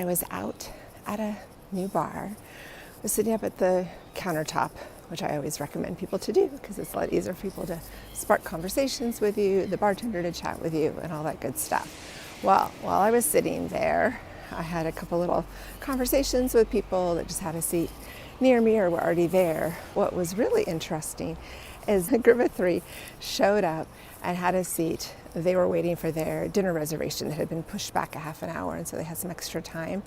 I was out at a new bar. I was sitting up at the countertop, which I always recommend people to do because it's a lot easier for people to spark conversations with you, the bartender to chat with you, and all that good stuff. Well, while I was sitting there, I had a couple little conversations with people that just had a seat near me or were already there. What was really interesting is a group of three showed up and had a seat. They were waiting for their dinner reservation that had been pushed back a half an hour, and so they had some extra time.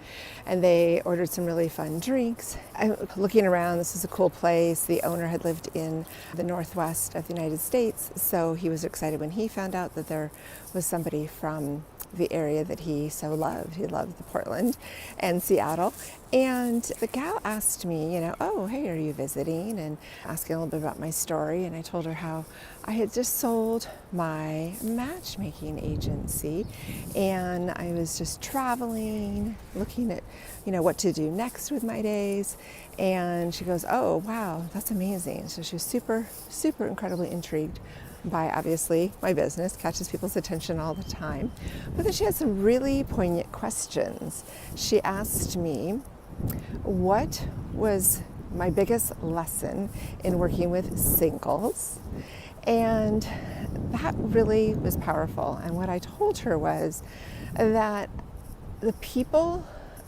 And they ordered some really fun drinks. I'm looking around, this is a cool place. The owner had lived in the northwest of the United States, so he was excited when he found out that there was somebody from the area that he so loved. He loved the Portland and Seattle. And the gal asked me, oh, hey, are you visiting? And asking a little bit about my story. And I told her how I had just sold my matchmaking agency and I was just traveling, looking at, what to do next with my days. And she goes, oh, wow, that's amazing. So she was super, super incredibly intrigued by, obviously, my business, catches people's attention all the time. But then she had some really poignant questions. She asked me, what was my biggest lesson in working with singles? And that really was powerful. And what I told her was that the people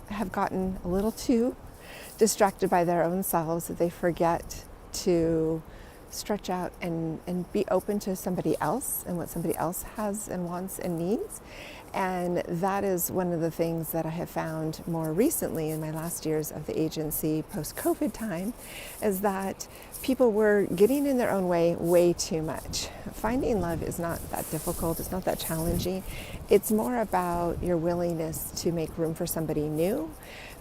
have gotten a little too distracted by their own selves that they forget to stretch out and be open to somebody else and what somebody else has and wants and needs. And that is one of the things that I have found more recently in my last years of the agency post-COVID time, is that people were getting in their own way too much. Finding love is not that difficult, it's not that challenging. It's more about your willingness to make room for somebody new,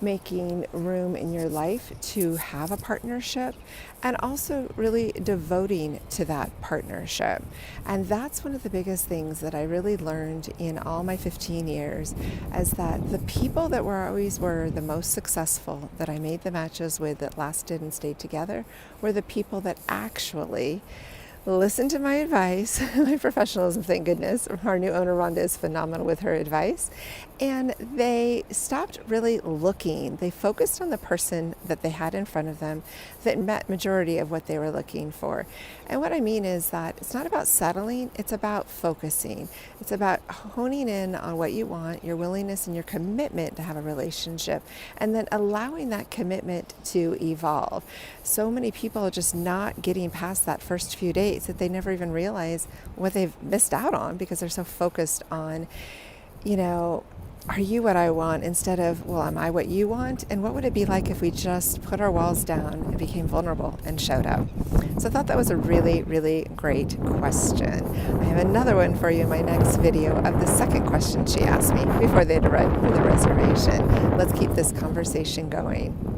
making room in your life to have a partnership, and also really devoting to that partnership. And that's one of the biggest things that I really learned in all my 15 years, is that the people that were the most successful, that I made the matches with, that lasted and stayed together, were the people that actually listened to my advice, my professionalism, thank goodness. Our new owner, Rhonda, is phenomenal with her advice. And they stopped really looking. They focused on the person that they had in front of them that met majority of what they were looking for. And what I mean is that it's not about settling, it's about focusing. It's about honing in on what you want, your willingness and your commitment to have a relationship, and then allowing that commitment to evolve. So many people are just not getting past that first few dates that they never even realize what they've missed out on because they're so focused on, are you what I want, instead of, well, am I what you want? And what would it be like if we just put our walls down and became vulnerable and showed up? So I thought that was a really, really great question. I have another one for you in my next video of the second question she asked me before they'd arrived for the reservation. Let's keep this conversation going.